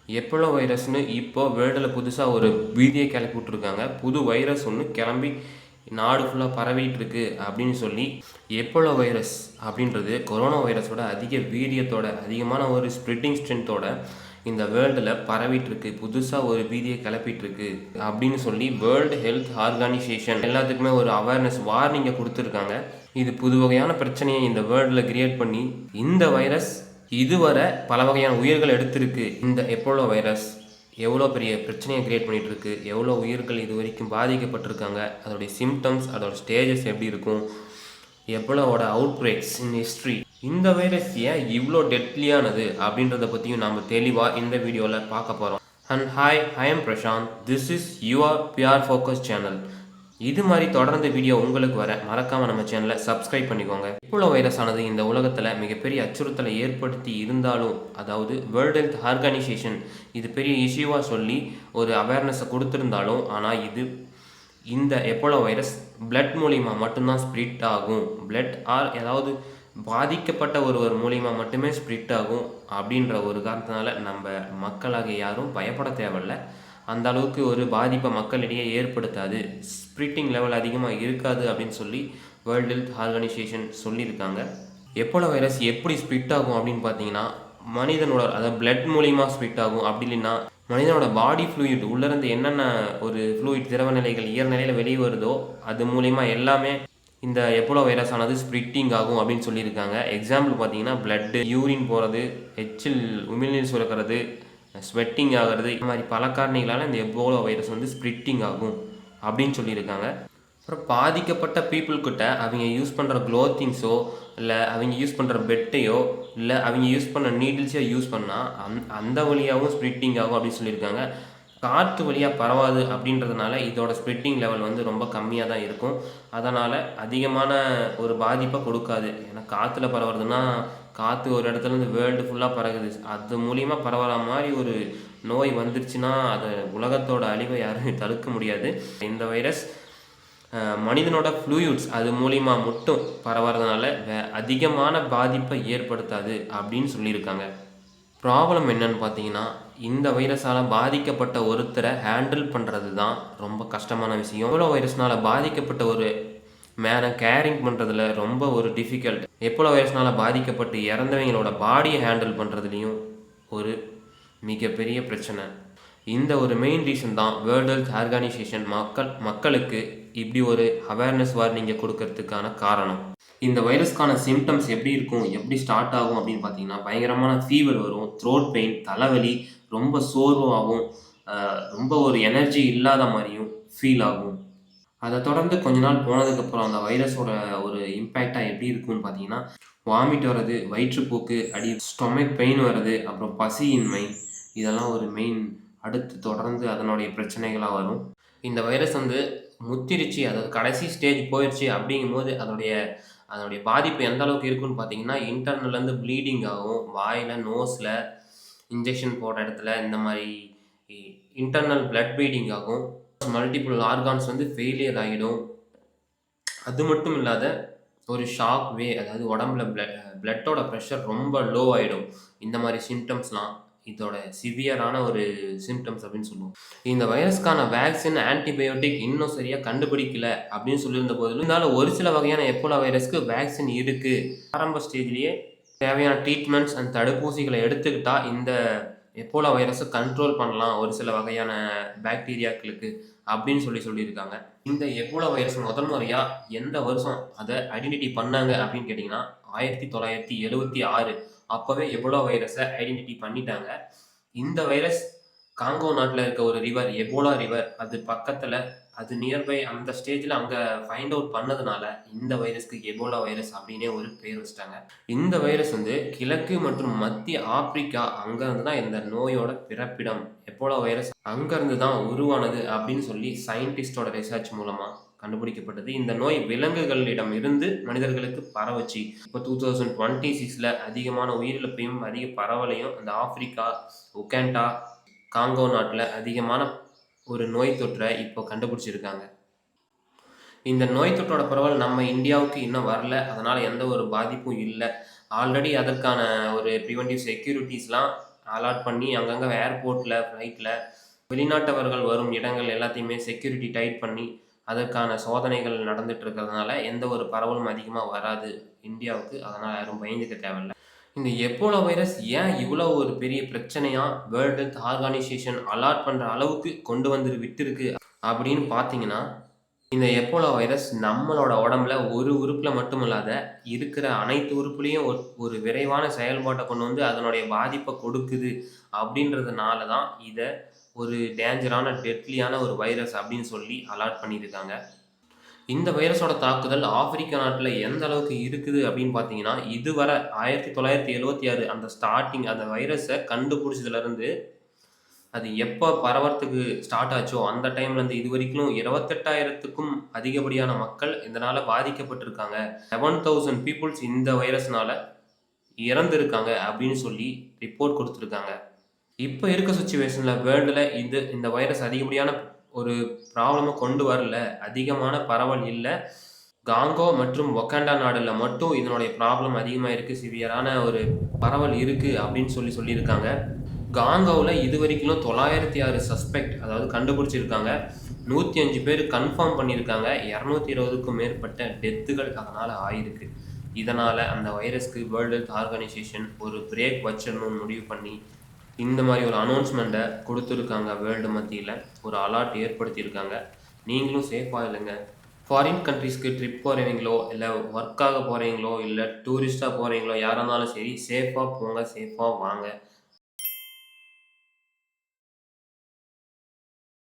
எப்போலோ வைரஸ்னு இப்போ வேர்ல்டில் புதுசாக ஒரு பீதியை கிளப்பி விட்ருக்காங்க. புது வைரஸ் ஒன்று கிளம்பி நாடு ஃபுல்லாக பரவிட்டு இருக்கு அப்படின்னு சொல்லி எப்போலோ வைரஸ் அப்படின்றது கொரோனா வைரஸோட அதிக வீரியத்தோட அதிகமான ஒரு ஸ்ப்ரெட்டிங் ஸ்ட்ரென்த்தோட இந்த வேர்ல்டில் பரவிட்டு இருக்கு, புதுசாக ஒரு பீதியை கிளப்பிட்டு இருக்கு அப்படின்னு சொல்லி வேர்ல்டு ஹெல்த் ஆர்கனைசேஷன் எல்லாத்துக்குமே ஒரு அவேர்னஸ் வார்னிங்கை கொடுத்துருக்காங்க. இது புது வகையான பிரச்சனையை இந்த வேர்ல்டில் கிரியேட் பண்ணி இந்த வைரஸ் இதுவரை பல வகையான உயிர்கள் எடுத்திருக்கு. இந்த எப்போலோ வைரஸ் எவ்வளோ பெரிய பிரச்சனையை கிரியேட் பண்ணிகிட்டு இருக்கு, எவ்வளோ உயிர்கள் இது வரைக்கும் பாதிக்கப்பட்டிருக்காங்க, அதோடைய சிம்டம்ஸ், அதோட ஸ்டேஜஸ் எப்படி இருக்கும், எப்போலோவோட அவுட் பிரேக்ஸ் இன் ஹிஸ்ட்ரி, இந்த வைரஸ் ஏன் இவ்வளோ டெட்லியானது அப்படின்றத பற்றியும் நாம் தெளிவாக இந்த வீடியோவில் பார்க்க போகிறோம். And hi, I am Prashant. This is your PR focus channel. இது மாதிரி தொடர்ந்து வீடியோ உங்களுக்கு வர மறக்காமல் நம்ம சேனலை சப்ஸ்கிரைப் பண்ணிக்கோங்க. எப்போலோ வைரஸ் ஆனது இந்த உலகத்தில் மிகப்பெரிய அச்சுறுத்தலை ஏற்படுத்தி இருந்தாலும், அதாவது வேர்ல்டு ஹெல்த் ஆர்கனைசேஷன் இது பெரிய இஷ்யூவாக சொல்லி ஒரு அவேர்னஸை கொடுத்துருந்தாலும், ஆனால் இந்த எப்போலோ வைரஸ் பிளட் மூலிமா மட்டும்தான் ஸ்ப்ரிட் ஆகும், பிளட் ஆர் ஏதாவது பாதிக்கப்பட்ட ஒருவர் மூலிமா மட்டுமே ஸ்ப்ரிட் ஆகும் அப்படின்ற ஒரு காரணத்தினால நம்ம மக்களாக யாரும் பயப்பட தேவையில்லை. அந்த அளவுக்கு ஒரு பாதிப்பை மக்களிடையே ஏற்படுத்தாது, ஸ்ப்ரிட்டிங் லெவல் அதிகமாக இருக்காது அப்படின்னு சொல்லி வேர்ல்டு ஹெல்த் ஆர்கனைசேஷன் சொல்லியிருக்காங்க. எப்போலோ வைரஸ் எப்படி ஸ்ப்ரிட் ஆகும் அப்படின்னு பார்த்தீங்கன்னா, மனிதனோட அதாவது பிளட் மூலிமா ஸ்ப்ரிட் ஆகும். அப்படி இல்லைன்னா மனிதனோட பாடி ஃப்ளூயிட் உள்ளேருந்து என்னென்ன ஒரு ஃப்ளூயிட் திரவ நிலைகள் இயற்நிலையில் வெளியே வருதோ அது மூலிமா எல்லாமே இந்த எப்போலோ வைரஸ் ஆனது ஸ்ப்ரிட்டிங் ஆகும் அப்படின்னு சொல்லியிருக்காங்க. எக்ஸாம்பிள் பார்த்தீங்கன்னா பிளட்டு, யூரின் போகிறது, எச்சில் உமிழ்நீர் சுரக்கிறது, ஸ்வெட்டிங் ஆகிறது, இந்த மாதிரி பல காரணிகளால் இந்த எப்போலோ வைரஸ் வந்து ஸ்ப்ரிட்டிங் ஆகும் அப்படின்னு சொல்லியிருக்காங்க. அப்புறம் பாதிக்கப்பட்ட பீப்புள்கிட்ட அவங்க யூஸ் பண்ணுற க்ளோத்திங்ஸோ இல்லை அவங்க யூஸ் பண்ணுற பெட்டையோ இல்லை அவங்க யூஸ் பண்ண நீடில்ஸையோ யூஸ் பண்ணால் அந்த வழியாகவும் ஸ்ப்ரிட்டிங் ஆகும் அப்படின்னு சொல்லியிருக்காங்க. காற்று வழியாக பரவாது அப்படின்றதுனால இதோட ஸ்ப்ரிட்டிங் லெவல் வந்து ரொம்ப கம்மியாக தான் இருக்கும். அதனால் அதிகமான ஒரு பாதிப்பை கொடுக்காது. ஏன்னா காற்றுல பரவுறதுன்னா காற்று ஒரு இடத்துலேருந்து வேர்ல்டு ஃபுல்லாக பரவுது, அது மூலிமா பரவுற மாதிரி ஒரு நோய் வந்துருச்சுன்னா அதை உலகத்தோட அழிவை யாரும் தடுக்க முடியாது. இந்த வைரஸ் மனிதனோட ஃப்ளூயிட்ஸ் அது மூலிமா மட்டும் பரவுறதுனால அதிகமான பாதிப்பை ஏற்படுத்தாது அப்படின்னு சொல்லியிருக்காங்க. ப்ராப்ளம் என்னன்னு பார்த்தீங்கன்னா, இந்த வைரஸால் பாதிக்கப்பட்ட ஒருத்தரை ஹேண்டில் பண்ணுறது தான் ரொம்ப கஷ்டமான விஷயம். எப்போலோ வைரஸ்னால் பாதிக்கப்பட்ட ஒரு மேனை கேரிங் பண்ணுறதுல ரொம்ப ஒரு டிஃபிகல்ட். எப்போலோ வைரஸ்னால் பாதிக்கப்பட்டு இறந்தவங்களோட பாடியை ஹேண்டில் பண்ணுறதுலையும் ஒரு மிகப்பெரிய பிரச்சனை. இந்த ஒரு மெயின் ரீசன் தான் வேர்ல்டு ஹெல்த் ஆர்கனைசேஷன் மக்களுக்கு இப்படி ஒரு அவேர்னஸ் வார்னிங்கை கொடுக்கறதுக்கான காரணம். இந்த வைரஸ்க்கான சிம்டம்ஸ் எப்படி இருக்கும், எப்படி ஸ்டார்ட் ஆகும் அப்படின்னு பார்த்தீங்கன்னா, பயங்கரமான ஃபீவர் வரும், த்ரோட் பெயின், தலைவலி, ரொம்ப சோர்வாகவும் ரொம்ப ஒரு எனர்ஜி இல்லாத மாதிரியும் ஃபீல் ஆகும். அதை தொடர்ந்து கொஞ்ச நாள் போனதுக்கப்புறம் அந்த வைரஸோட ஒரு இம்பேக்டாக எப்படி இருக்கும்னு பார்த்தீங்கன்னா, வாமிட் வர்றது, வயிற்றுப்போக்கு, ஸ்டொமக் பெயின் வர்றது, அப்புறம் பசியின்மை, இதெல்லாம் ஒரு மெயின் அடுத்து தொடர்ந்து அதனுடைய பிரச்சனைகளாக வரும். இந்த வைரஸ் வந்து முத்திருச்சு, அதாவது கடைசி ஸ்டேஜ் போயிடுச்சு அப்படிங்கும்போது அதனுடைய பாதிப்பு எந்த அளவுக்கு இருக்குன்னு பார்த்தீங்கன்னா, இன்டர்னல்லேருந்து ப்ளீடிங் ஆகும், வாயில், நோஸில், இன்ஜெக்ஷன் போடுற இடத்துல இந்த மாதிரி இன்டர்னல் பிளட் ப்ளீடிங் ஆகும், மல்டிபிள் ஆர்கான்ஸ் வந்து ஃபெயிலியர் ஆகிடும். அது மட்டும் இல்லாத ஒரு ஷாக் வே, அதாவது உடம்புல பிளட்டோட ப்ரெஷர் ரொம்ப லோ ஆகிடும். இந்த மாதிரி சிம்டம்ஸ்லாம் இதோட சிவியரான ஒரு சிம்டம்ஸ் அப்படின்னு சொல்லுவோம். இந்த வைரஸ்க்கான வேக்சின், ஆன்டிபயோட்டிக் இன்னும் சரியாக கண்டுபிடிக்கல அப்படின்னு சொல்லியிருந்த போதிலும், இருந்தாலும் ஒரு சில வகையான எப்போலோ வைரஸ்க்கு வேக்சின் இருக்குது. ஆரம்ப ஸ்டேஜ்லேயே தேவையான ட்ரீட்மெண்ட்ஸ் அண்ட் தடுப்பூசிகளை எடுத்துக்கிட்டால் இந்த எப்போலோ வைரஸை கண்ட்ரோல் பண்ணலாம் ஒரு சில வகையான பாக்டீரியாக்களுக்கு அப்படின்னு சொல்லியிருக்காங்க. இந்த எப்போலோ வைரஸ் முதல் முறையாக எந்த வருஷம் அதை ஐடென்டிட்டி பண்ணாங்க அப்படின்னு கேட்டிங்கன்னா 1976. அப்போவே எபோலா வைரஸை ஐடென்டிட்டி பண்ணிட்டாங்க. இந்த வைரஸ் காங்கோ நாட்டில் இருக்க ஒரு ரிவர், எபோலா ரிவர், அது பக்கத்தில், அது நியர்பை அந்த ஸ்டேஜில் அங்கே ஃபைண்ட் அவுட் பண்ணதுனால இந்த வைரஸ்க்கு எபோலா வைரஸ் அப்படின்னே ஒரு பேர் வச்சிட்டாங்க. இந்த வைரஸ் வந்து கிழக்கு மற்றும் மத்திய ஆப்பிரிக்கா அங்கேருந்து தான் இந்த நோயோட பிறப்பிடம். எப்போலா வைரஸ் அங்கேருந்து தான் உருவானது அப்படின்னு சொல்லி சயின்டிஸ்டோட ரிசர்ச் மூலமாக கண்டுபிடிக்கப்பட்டது. இந்த நோய் விலங்குகளிடம் இருந்து மனிதர்களுக்கு பரவச்சு. இப்போ 2026 அதிகமான உயிரிழப்பையும் அதிக பரவலையும் இந்த ஆப்பிரிக்கா, உகாண்டா, காங்கோ நாட்டில் அதிகமான ஒரு நோய் தொற்றை இப்போ கண்டுபிடிச்சிருக்காங்க. இந்த நோய் தொற்றோட பரவல் நம்ம இந்தியாவுக்கு இன்னும் வரல, அதனால் எந்த ஒரு பாதிப்பும் இல்லை. ஆல்ரெடி அதற்கான ஒரு ப்ரிவென்டிவ் செக்யூரிட்டிஸ்லாம் அலாட் பண்ணி அங்கங்கே ஏர்போர்ட்டில் ஃப்ளைட்டில் வெளிநாட்டவர்கள் வரும் இடங்கள் எல்லாத்தையுமே செக்யூரிட்டி டைட் பண்ணி அதற்கான சோதனைகள் நடந்துட்டு இருக்கிறதுனால எந்த ஒரு பரவலும் அதிகமாக வராது இந்தியாவுக்கு. அதனால் யாரும் பயந்துக்க தேவையில்ல. இந்த எப்போலோ வைரஸ் ஏன் இவ்வளோ ஒரு பெரிய பிரச்சனையாக வேர்ல்டு ஹெல்த் ஆர்கனைசேஷன் அலாட் பண்ணுற அளவுக்கு கொண்டு வந்து விட்டுருக்கு அப்படின்னு பார்த்தீங்கன்னா, இந்த எப்போலோ வைரஸ் நம்மளோட உடம்புல ஒரு உறுப்பில் மட்டுமல்லாத இருக்கிற அனைத்து உறுப்புலேயும் ஒரு விரைவான செயல்பாட்டை கொண்டு வந்து அதனுடைய பாதிப்பை கொடுக்குது. அப்படின்றதுனால தான் இதை ஒரு டேஞ்சரான டெட்லியான ஒரு வைரஸ் அப்படின்னு சொல்லி அலாட் பண்ணியிருக்காங்க. இந்த வைரஸோட தாக்குதல் ஆப்பிரிக்கா நாட்டில் எந்த அளவுக்கு இருக்குது அப்படின்னு பார்த்தீங்கன்னா, இதுவரை 1976 அந்த ஸ்டார்டிங் அந்த வைரஸை கண்டுபிடிச்சதுலேருந்து அது எப்போ பரவறதுக்கு ஸ்டார்ட் ஆச்சோ அந்த டைம்லேருந்து இது வரைக்கும் 28,000க்கும் அதிகப்படியான மக்கள் இதனால் பாதிக்கப்பட்டிருக்காங்க. 11,000 பீப்புள்ஸ் இந்த வைரஸ்னால இறந்துருக்காங்க அப்படின்னு சொல்லி ரிப்போர்ட் கொடுத்துருக்காங்க. இப்போ இருக்க சுச்சுவேஷனில் வேர்ல்டில் இந்த வைரஸ் அதிகப்படியான ஒரு ப்ராப்ளமை கொண்டு வரல, அதிகமான பரவல் இல்லை. காங்கோ மற்றும் ஒகாண்டா நாடுல மட்டும் இதனுடைய ப்ராப்ளம் அதிகமாக இருக்குது, சிவியரான ஒரு பரவல் இருக்குது அப்படின்னு சொல்லியிருக்காங்க. காங்கோவில் இது வரைக்கும் 906 சஸ்பெக்ட் அதாவது கண்டுபிடிச்சிருக்காங்க. 105 பேர் கன்ஃபார்ம் பண்ணியிருக்காங்க. 220க்கும் மேற்பட்ட டெத்துகள் அதனால் ஆயிருக்கு. இதனால் அந்த வைரஸ்க்கு வேர்ல்டு ஹெல்த் ஆர்கனைசேஷன் ஒரு பிரேக் வச்சிடணும்னு முடிவு பண்ணி இந்த மாதிரி ஒரு அனௌன்ஸ்மெண்ட்டை கொடுத்துருக்காங்க. வேர்ல்டு மத்தியில் ஒரு அலாட் ஏற்படுத்தியிருக்காங்க. நீங்களும் சேஃபாக இல்லைங்க. ஃபாரின் கண்ட்ரீஸ்க்கு ட்ரிப் போகிறவங்களோ இல்லை ஒர்க்காக போகிறீங்களோ இல்லை டூரிஸ்ட்டாக போகிறீங்களோ யாராக இருந்தாலும் சரி சேஃபாக போங்க, சேஃபாக வாங்க.